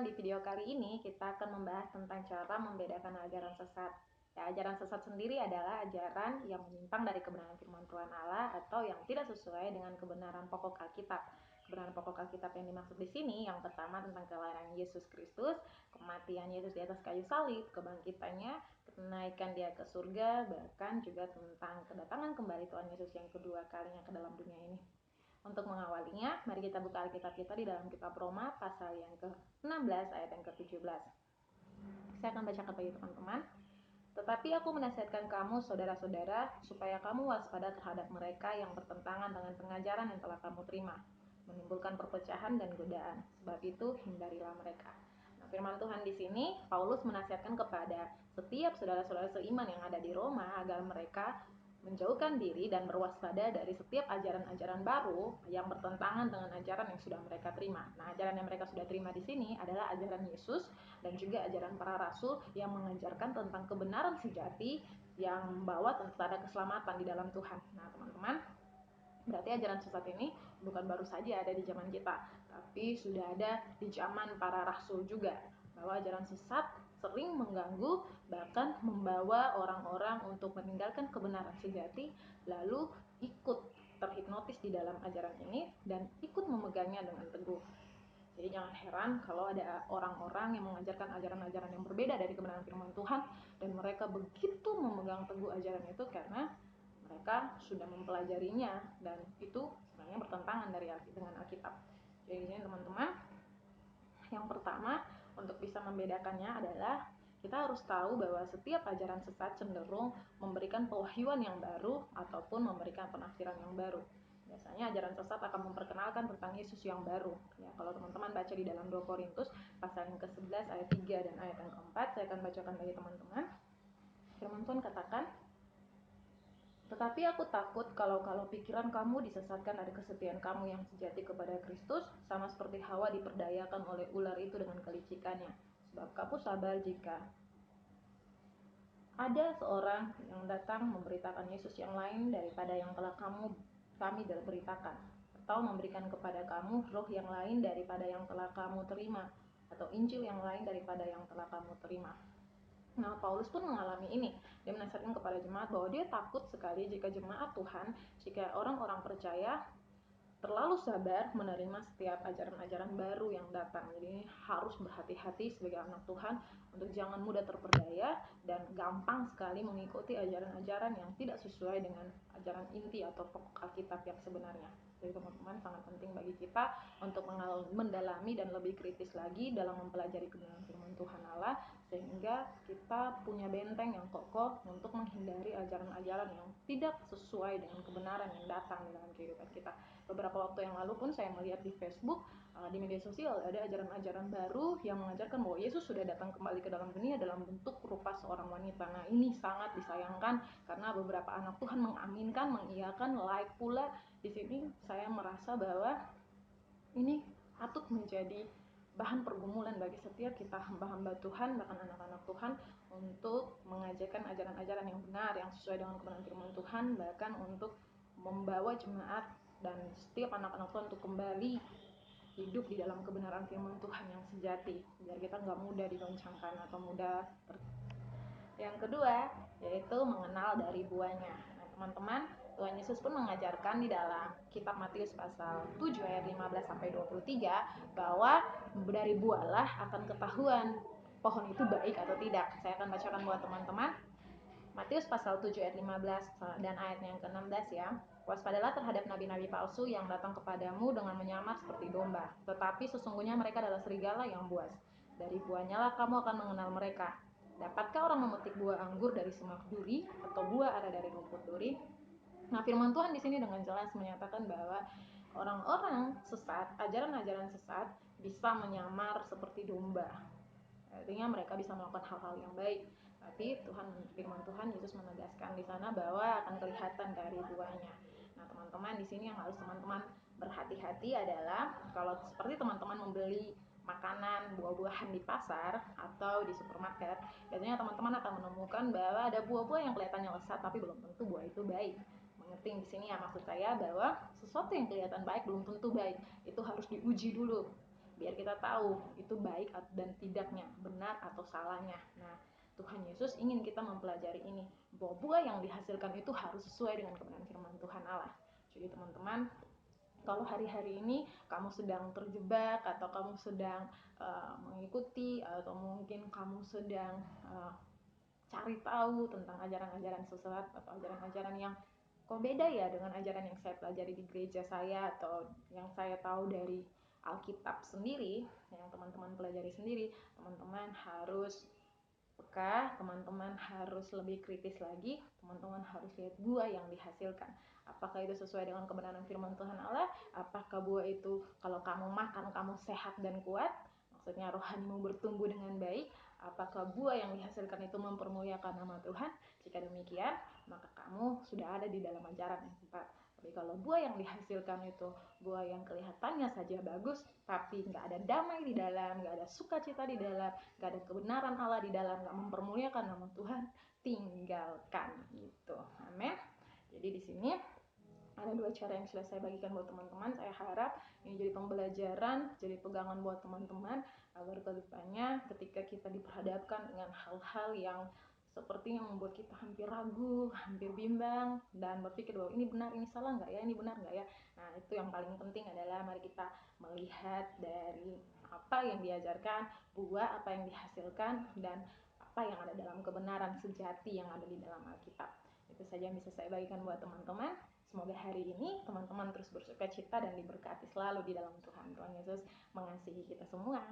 di video kali ini kita akan membahas tentang cara membedakan ajaran sesat. Ya, ajaran sesat sendiri adalah ajaran yang menyimpang dari kebenaran firman Tuhan Allah atau yang tidak sesuai dengan kebenaran pokok Alkitab. Kebenaran pokok Alkitab yang dimaksud di sini yang pertama tentang kelahiran Yesus Kristus, kematian Yesus di atas kayu salib, kebangkitannya, kenaikan dia ke surga, bahkan juga tentang kedatangan kembali Tuhan Yesus yang kedua kalinya ke dalam dunia ini. Untuk mengawalinya, mari kita buka Alkitab kita di dalam kitab Roma pasal yang ke-16 ayat yang ke-17. Saya akan bacakan bagi teman-teman. Tetapi aku menasihatkan kamu saudara-saudara supaya kamu waspada terhadap mereka yang bertentangan dengan pengajaran yang telah kamu terima, menimbulkan perpecahan dan godaan. Sebab itu hindarilah mereka. Nah, firman Tuhan di sini Paulus menasihatkan kepada setiap saudara-saudara seiman yang ada di Roma agar mereka menjauhkan diri dan berwaspada dari setiap ajaran-ajaran baru yang bertentangan dengan ajaran yang sudah mereka terima. Nah, ajaran yang mereka sudah terima di sini adalah ajaran Yesus dan juga ajaran para rasul yang mengajarkan tentang kebenaran sejati yang membawa tanda keselamatan di dalam Tuhan. Nah, teman-teman, berarti ajaran sesat ini bukan baru saja ada di zaman kita, tapi sudah ada di zaman para rasul juga, bahwa ajaran sesat sering mengganggu bahkan membawa orang-orang untuk meninggalkan kebenaran sejati lalu ikut terhipnotis di dalam ajaran ini dan ikut memegangnya dengan teguh. Jadi jangan heran kalau ada orang-orang yang mengajarkan ajaran-ajaran yang berbeda dari kebenaran firman Tuhan dan mereka begitu memegang teguh ajaran itu karena mereka sudah mempelajarinya dan itu sebenarnya bertentangan dengan Alkitab. Jadi teman-teman, yang pertama untuk bisa membedakannya adalah kita harus tahu bahwa setiap ajaran sesat cenderung memberikan pewahyuan yang baru ataupun memberikan penafsiran yang baru. Biasanya ajaran sesat akan memperkenalkan tentang Yesus yang baru. Ya, kalau teman-teman baca di dalam 2 Korintus pasal yang ke-11 ayat 3 dan ayat yang ke-4, saya akan bacakan bagi teman-teman. Firman Tuhan katakan, tetapi aku takut kalau pikiran kamu disesatkan dari kesetiaan kamu yang sejati kepada Kristus, sama seperti Hawa diperdayakan oleh ular itu dengan kelicikannya. Sebab kamu sabar jika ada seorang yang datang memberitakan Yesus yang lain daripada yang telah kami beritakan, atau memberikan kepada kamu roh yang lain daripada yang telah kamu terima, atau Injil yang lain daripada yang telah kamu terima. Nah, Paulus pun mengalami ini. Dia menasihatkan kepada jemaat bahwa dia takut sekali jika jemaat Tuhan, jika orang-orang percaya terlalu sabar menerima setiap ajaran-ajaran baru yang datang. Jadi harus berhati-hati sebagai anak Tuhan untuk jangan mudah terperdaya dan gampang sekali mengikuti ajaran-ajaran yang tidak sesuai dengan ajaran inti atau pokok Alkitab yang sebenarnya. Jadi teman-teman, sangat penting bagi kita untuk mendalami dan lebih kritis lagi dalam mempelajari kebenaran firman Tuhan Allah, sehingga kita punya benteng yang kokoh untuk menghindari ajaran-ajaran yang tidak sesuai dengan kebenaran yang datang di dalam kehidupan kita. Beberapa waktu yang lalu pun saya melihat di Facebook, di media sosial ada ajaran-ajaran baru yang mengajarkan bahwa Yesus sudah datang kembali ke dalam dunia dalam bentuk rupa seorang wanita. Nah, ini sangat disayangkan karena beberapa anak Tuhan mengaminkan, mengiyakan, like pula. Di sini saya merasa bahwa ini patut menjadi bahan pergumulan bagi setiap kita hamba-hamba Tuhan, bahkan anak-anak Tuhan, untuk mengajarkan ajaran-ajaran yang benar, yang sesuai dengan kebenaran firman Tuhan, bahkan untuk membawa jemaat dan setiap anak-anak Tuhan untuk kembali hidup di dalam kebenaran firman Tuhan yang sejati, biar kita nggak mudah digoncangkan atau mudah Yang kedua, yaitu mengenal dari buahnya. Nah, teman-teman, Tuhan Yesus pun mengajarkan di dalam kitab Matius pasal 7 ayat 15 sampai 23 bahwa dari buahlah akan ketahuan pohon itu baik atau tidak. Saya akan bacakan buat teman-teman. Matius pasal 7 ayat 15 dan ayat yang ke-16 ya. Waspadalah terhadap nabi-nabi palsu yang datang kepadamu dengan menyamar seperti domba, tetapi sesungguhnya mereka adalah serigala yang buas. Dari buahnya lah kamu akan mengenal mereka. Dapatkah orang memetik buah anggur dari semak duri atau buah ara dari rumput duri? Nah, firman Tuhan di sini dengan jelas menyatakan bahwa orang-orang sesat, ajaran-ajaran sesat bisa menyamar seperti domba. Artinya mereka bisa melakukan hal-hal yang baik. Tapi firman Tuhan Yesus menegaskan di sana bahwa akan kelihatan dari buahnya. Nah, teman-teman, di sini yang harus teman-teman berhati-hati adalah kalau seperti teman-teman membeli makanan, buah-buahan di pasar atau di supermarket, biasanya teman-teman akan menemukan bahwa ada buah-buah yang kelihatannya lezat tapi belum tentu buah itu baik. Mengerti di sini ya, maksud saya bahwa sesuatu yang kelihatan baik belum tentu baik. Itu harus diuji dulu. biar kita tahu itu baik dan tidaknya, benar atau salahnya. Nah, Tuhan Yesus ingin kita mempelajari ini, bahwa buah yang dihasilkan itu harus sesuai dengan kebenaran firman Tuhan Allah. Jadi teman-teman, kalau hari-hari ini kamu sedang terjebak atau kamu sedang mengikuti atau mungkin kamu sedang cari tahu tentang ajaran-ajaran sesat atau ajaran-ajaran yang kok beda ya dengan ajaran yang saya pelajari di gereja saya atau yang saya tahu dari Alkitab sendiri, yang teman-teman pelajari sendiri, teman-teman harus peka, teman-teman harus lebih kritis lagi, teman-teman harus lihat buah yang dihasilkan. Apakah itu sesuai dengan kebenaran firman Tuhan Allah? Apakah buah itu kalau kamu makan kamu sehat dan kuat? Maksudnya rohanimu bertumbuh dengan baik. Apakah buah yang dihasilkan itu mempermuliakan nama Tuhan? Jika demikian, maka kamu sudah ada di dalam ajaran yang tepat. Tapi kalau buah yang dihasilkan itu buah yang kelihatannya saja bagus, tapi nggak ada damai di dalam, nggak ada sukacita di dalam, nggak ada kebenaran Allah di dalam, nggak mempermuliakan nama Tuhan, tinggalkan gitu. Amin. Jadi di sini ada 2 cara yang sudah saya bagikan buat teman-teman. Saya harap ini jadi pembelajaran, jadi pegangan buat teman-teman agar kedepannya ketika kita diperhadapkan dengan hal-hal yang seperti yang membuat kita hampir ragu, hampir bimbang, dan berpikir bahwa ini benar, ini salah nggak ya, ini benar nggak ya. Nah, itu yang paling penting adalah mari kita melihat dari apa yang diajarkan, buah apa yang dihasilkan, dan apa yang ada dalam kebenaran sejati yang ada di dalam Alkitab. Itu saja yang bisa saya bagikan buat teman-teman. Semoga hari ini teman-teman terus bersukacita dan diberkati selalu di dalam Tuhan. Tuhan Yesus mengasihi kita semua.